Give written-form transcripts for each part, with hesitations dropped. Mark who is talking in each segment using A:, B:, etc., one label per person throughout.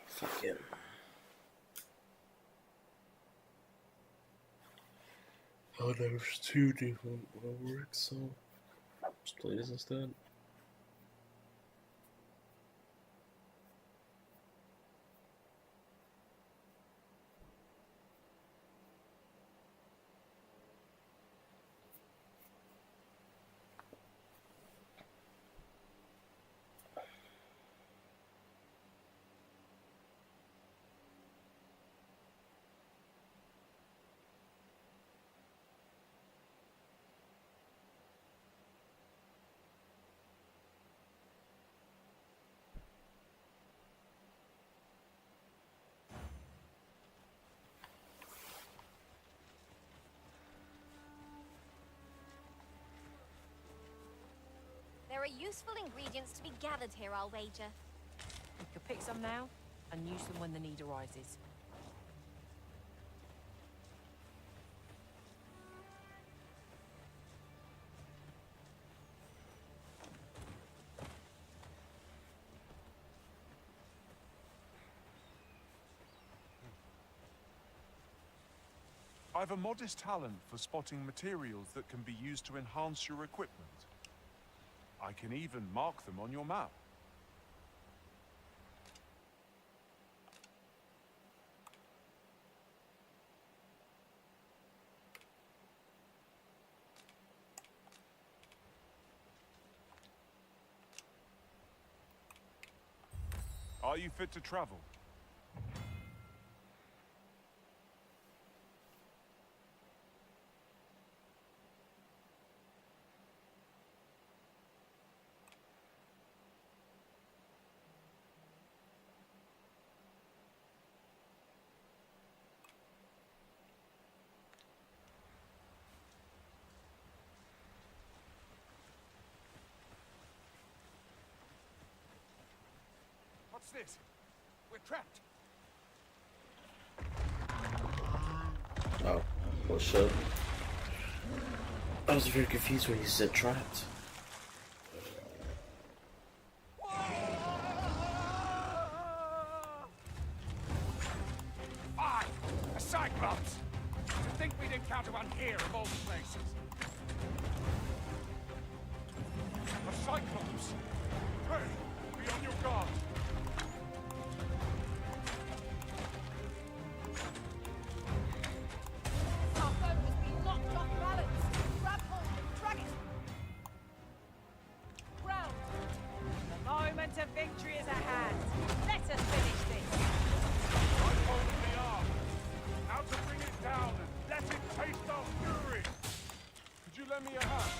A: Fucking. Oh, there's two different works, so just play this instead.
B: There are useful ingredients to be gathered here, I'll wager.
C: We could pick some now, and use them when the need arises.
D: I've a modest talent for spotting materials that can be used to enhance your equipment. I can even mark them on your map. Are you fit to travel? What's this? We're trapped.
A: Oh, well, shit. I was very confused when you said trapped.
D: I, a Cyclops! To think we'd encounter one here of all places. A Cyclops! Hey, be on your guard!
B: Our boat has been knocked off balance. Grab hold and drag it. Round.
C: The moment of victory is at hand. Let us finish this.
D: I'm holding the arm. How to bring it down and let it taste our fury! Could you lend me a hand?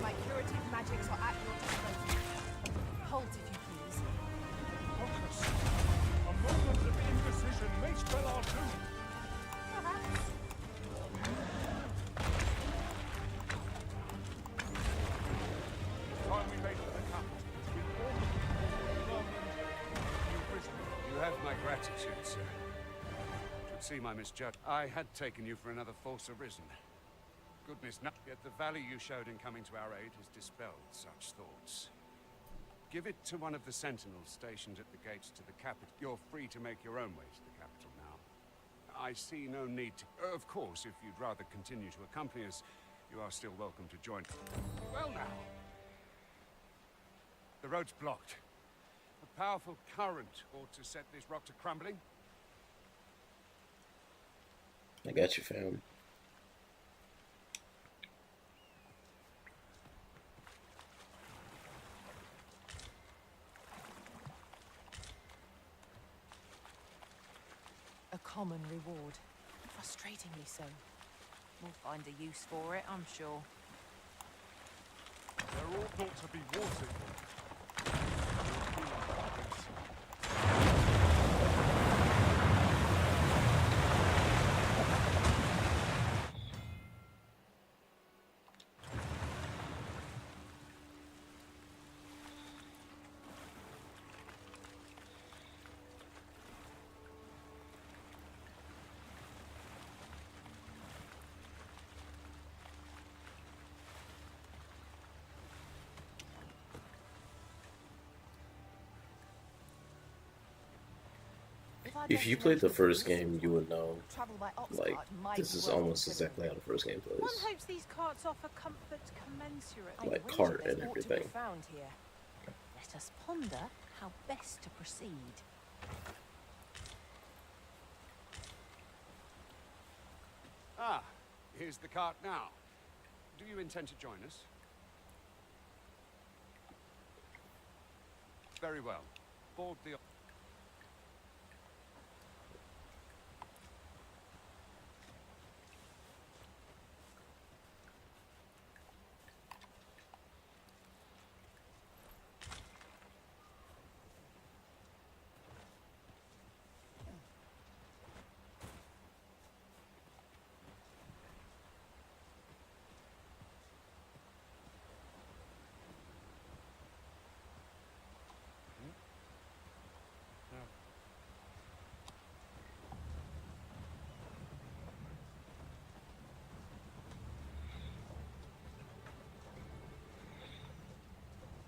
B: My curative magics are at your disposal. Hold, if you please.
D: Focus. A moment of indecision may spell our doom.
B: Perhaps.
D: Time we made it to the capital. With all the love and new wisdom.
E: You have my gratitude, sir. Should see my misjudgment. I had taken you for another false arisen. Goodness, no. Yet the value you showed in coming to our aid has dispelled such thoughts. Give it to one of the sentinels stationed at the gates to the capital. You're free to make your own way to the capital now. I see no need to... Of course, if you'd rather continue to accompany us, you are still welcome to join. Well now. The road's blocked. A powerful current ought to set this rock to crumbling.
A: I got you, fam.
C: A common reward. Frustratingly so. We'll find a use for it, I'm sure.
D: There ought not to be water.
C: Our
A: If you played the
C: destination
A: first
C: is
A: game, you would know.
C: travel by ox
A: Like,
C: cart might
A: this
C: be
A: is
C: well
A: almost
C: considered.
A: exactly how the first game plays.
C: One hopes these carts offer comfort commensurate. I
A: Like
C: wager
A: cart
C: there's
A: and
C: ought to be
A: everything.
C: found here. Let us ponder how best to proceed.
E: Ah, here's the cart now. Do you intend to join us? Very well. Board the...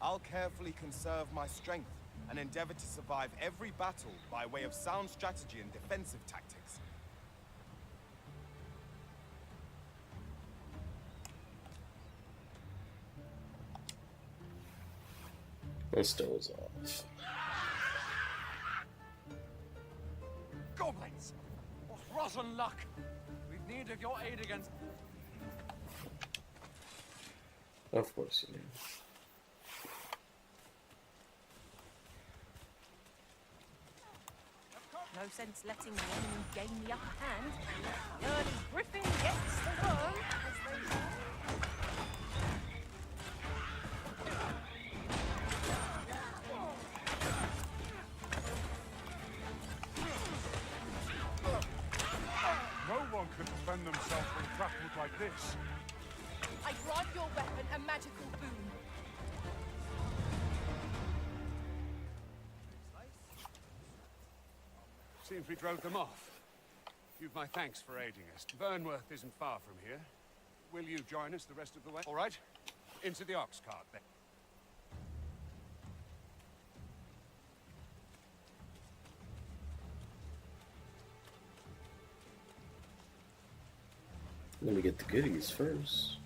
F: I'll carefully conserve my strength and endeavor to survive every battle by way of sound strategy and defensive tactics.
A: That still was off.
G: Goblins! What rotten luck! We've need of your aid against...
A: Of course you do.
C: No sense letting the enemy gain the upper hand. The early griffin gets the worm, as they say.
D: No one can defend themselves when grappled like this.
B: I grant your weapon a magical boon.
E: Seems we drove them off. You've my thanks for aiding us. Vernworth isn't far from here. Will you join us the rest of the way? All right. Into the ox cart, then.
A: Let me get the goodies first.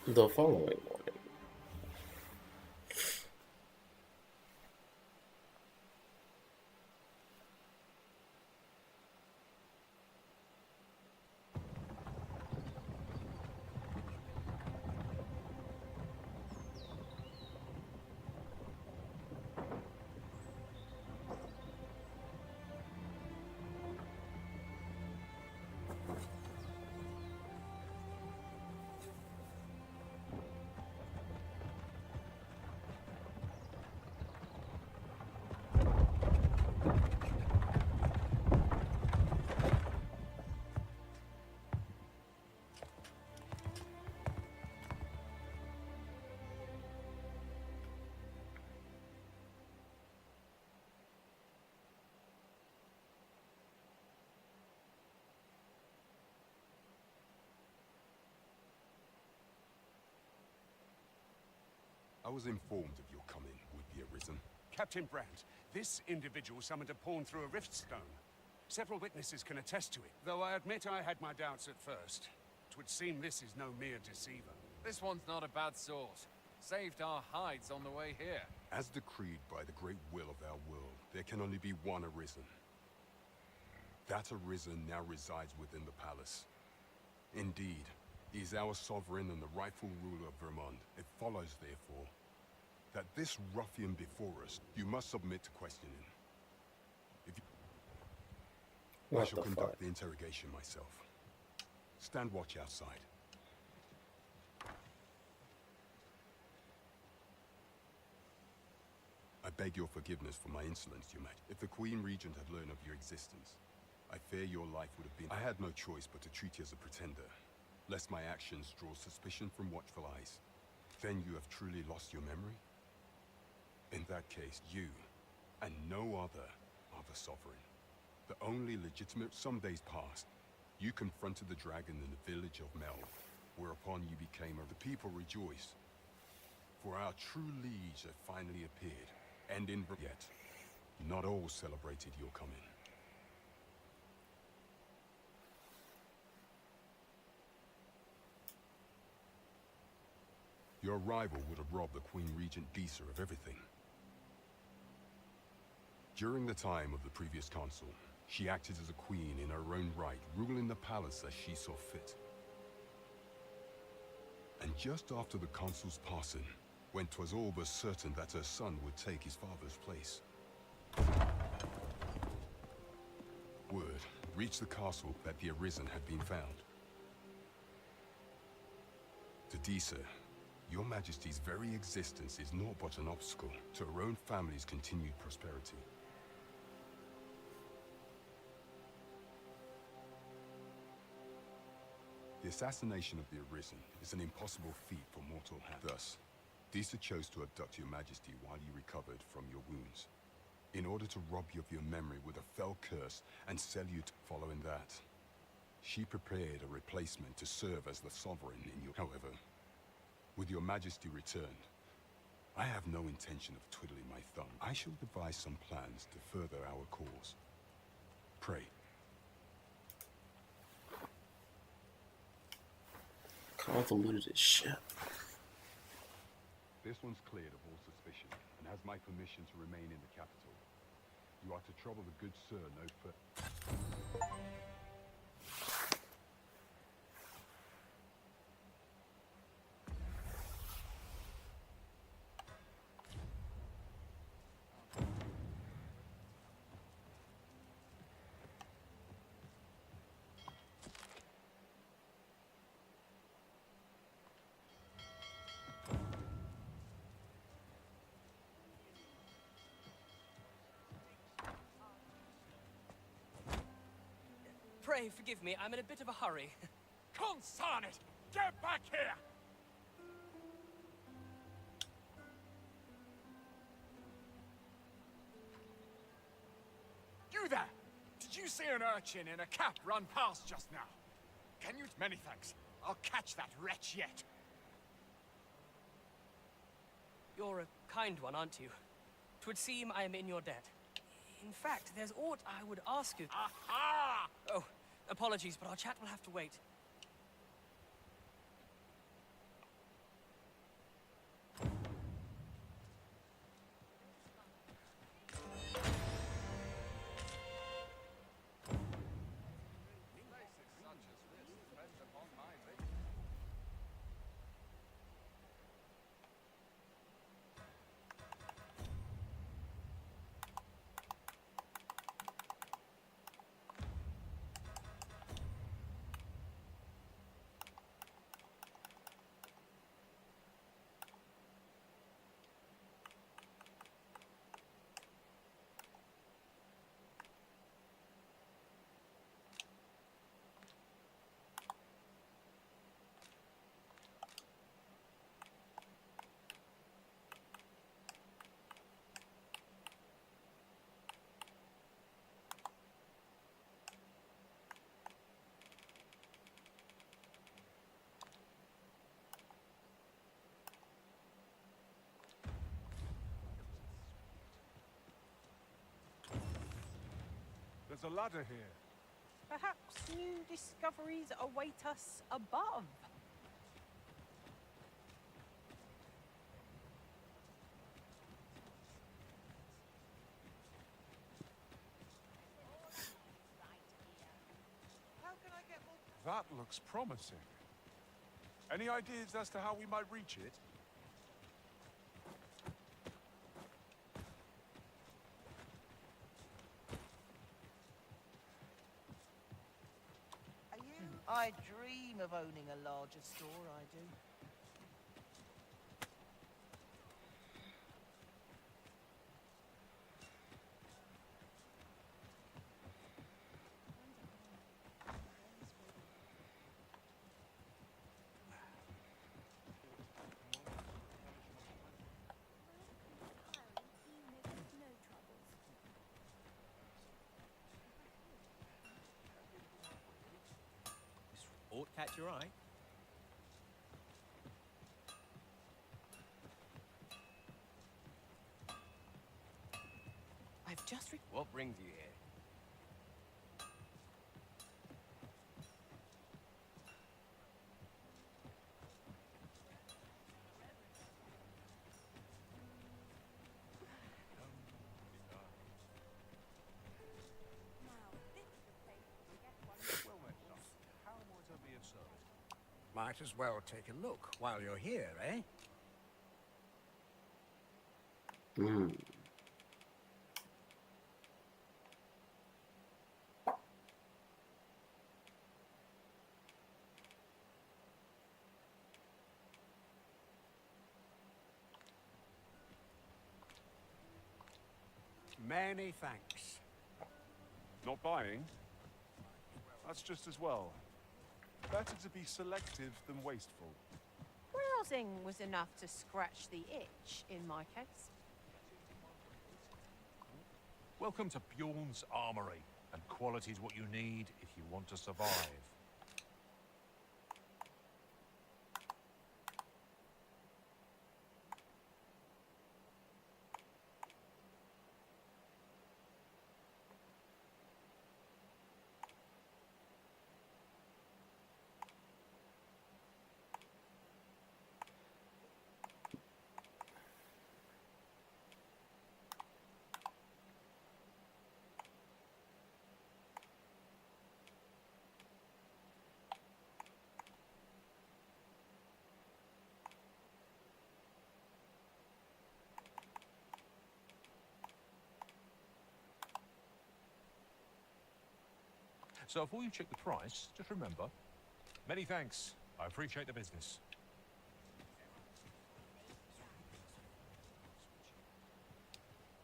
A: The following morning.
H: I was informed of your coming would be arisen.
E: Captain Brandt, this individual summoned a pawn through a rift stone. Several witnesses can attest to it, though I admit I had my doubts at first. 'Twould seem this is no mere deceiver.
G: This one's not a bad sort. Saved our hides on the way here.
H: As decreed by the great will of our world, there can only be one arisen. That arisen now resides within the palace. Indeed, he is our sovereign and the rightful ruler of Vermont. It follows, therefore, that this ruffian before us, you must submit to questioning. If you... I shall conduct the interrogation myself. Stand watch outside. I beg your forgiveness for my insolence, Your Majesty. If the Queen Regent had learned of your existence, I fear your life would have been... I had no choice but to treat you as a pretender. lest my actions draw suspicion from watchful eyes. Then you have truly lost your memory? In that case, you, and no other, are the Sovereign. The only legitimate. Some days passed. You confronted the dragon in the village of Mel, whereupon you became the people rejoiced. For our true liege had finally appeared, and yet, not all celebrated your coming. Your arrival would have robbed the Queen Regent Disa of everything. During the time of the previous consul, she acted as a queen in her own right, ruling the palace as she saw fit. And just after the consul's passing, when 'twas all but certain that her son would take his father's place, word reached the castle that the Arisen had been found. To Disa, your Majesty's very existence is naught but an obstacle to her own family's continued prosperity. The assassination of the Arisen is an impossible feat for mortal hand. Thus, Disa chose to abduct your Majesty while you recovered from your wounds, in order to rob you of your memory with a fell curse and sell you to. Following that, she prepared a replacement to serve as the Sovereign in your. However, with your Majesty returned, I have no intention of twiddling my thumb. I shall devise some plans to further our cause. Pray.
A: Convoluted shit.
H: This one's cleared of all suspicion and has my permission to remain in the capital. You are to trouble the good sir no further.
G: Pray forgive me, I'm in a bit of a hurry.
D: Consign it! Get back here! You there! Did you see an urchin in a cap run past just now? Can you? Many thanks. I'll catch that wretch yet.
G: You're a kind one, aren't you? 'Twould seem I am in your debt. In fact, there's aught I would ask you.
D: Aha!
G: Oh, apologies, but our chat will have to wait.
D: There's a ladder here.
B: Perhaps new discoveries await us above.
D: That looks promising. Any ideas as to how we might reach it?
I: I dream of owning a larger store, I do.
J: Catch your eye?
G: I've just
J: What brings you here?
D: Well met, son. How might I be of service?
K: Might as well take a look while you're here, eh?
A: Hmm.
K: Many thanks.
D: Not buying? That's just as well. Better to be selective than wasteful.
C: Browsing was enough to scratch the itch in my case.
D: Welcome to Bjorn's Armory, and quality's what you need if you want to survive. So before you check the price, just remember, many thanks. I appreciate the business.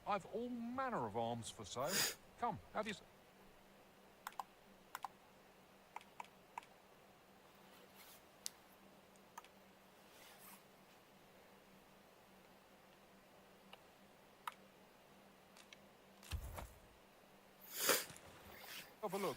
D: I've all manner of arms for sale. Come, have you... Have a look.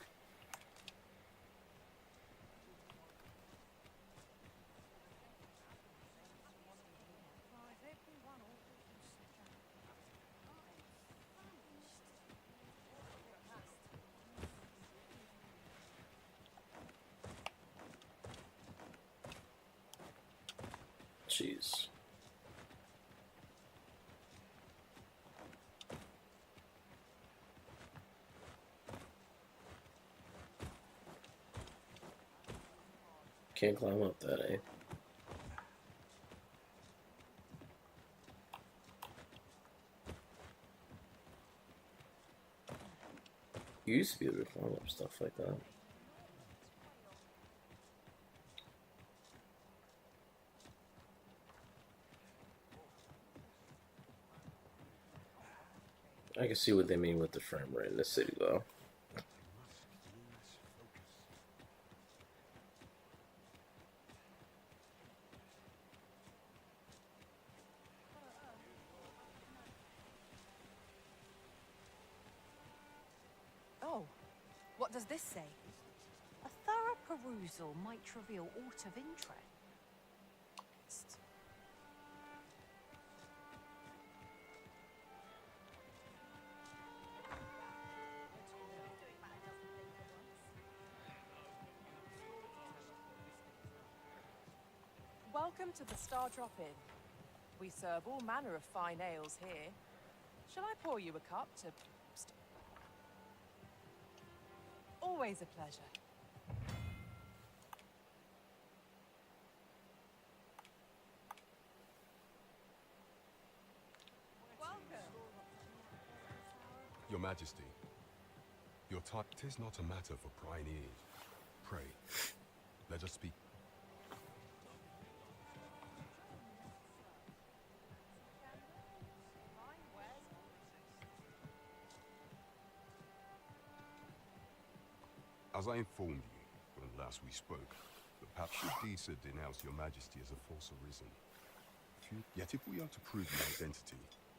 A: Jeez. Can't climb up that, eh? You used to be able to climb up stuff like that. I can see what they mean with the frame rate in the city, though.
C: Oh, what does this say? A thorough perusal might reveal aught of interest.
B: Welcome to the Star Drop-In. We serve all manner of fine ales here. Shall I pour you a cup to... Always a pleasure.
H: Your Majesty, your time. 'Tis not a matter for prying ears. Pray, let us speak. As I informed you when last we spoke, the Pape Shadisa denounced your Majesty as a false arisen. Yet if we are to prove your identity,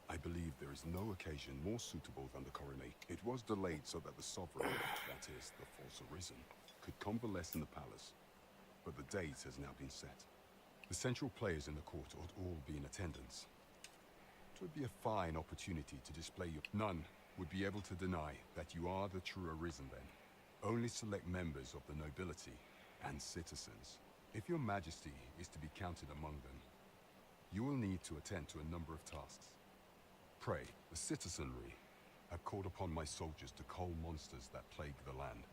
H: I believe there is no occasion more suitable than the coronation. It was delayed so that the sovereign, that is, the false arisen, could convalesce in the palace. but the date has now been set. The central players in the court ought all be in attendance. It would be a fine opportunity to display your... None would be able to deny that you are the true Arisen then. Only select members of the nobility and citizens. If your majesty is to be counted among them, you will need to attend to a number of tasks. Pray, the citizenry have called upon my soldiers to cull monsters that plague the land.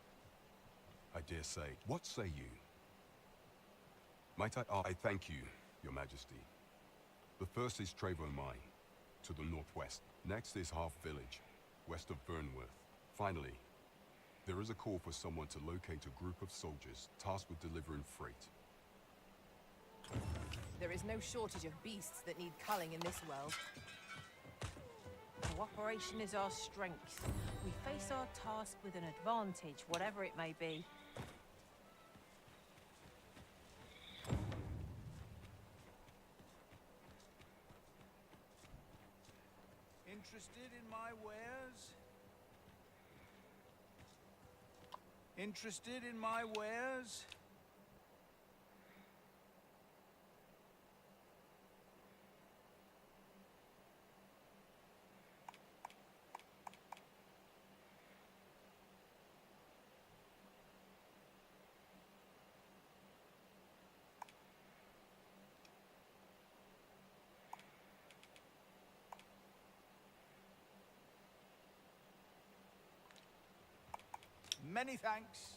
H: I dare say, what say you? Might I... I thank you, your majesty. The first is Trevo Mine, to the northwest. Next is Half Village, west of Burnworth. Finally, there is a call for someone to locate a group of soldiers tasked with delivering freight.
B: There is no shortage of beasts that need culling in this world.
C: Cooperation is our strength. We face our task with an advantage, whatever it may be.
K: Interested in my wares? Interested in my wares? Many thanks.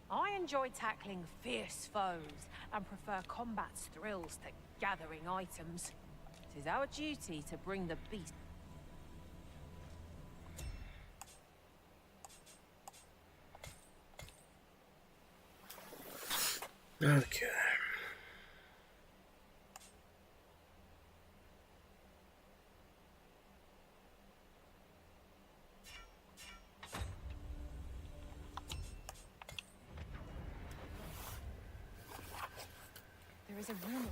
C: I enjoy tackling fierce foes and prefer combat's thrills to gathering items. It is our duty to bring the beast.
A: Okay.
B: There is a rumor.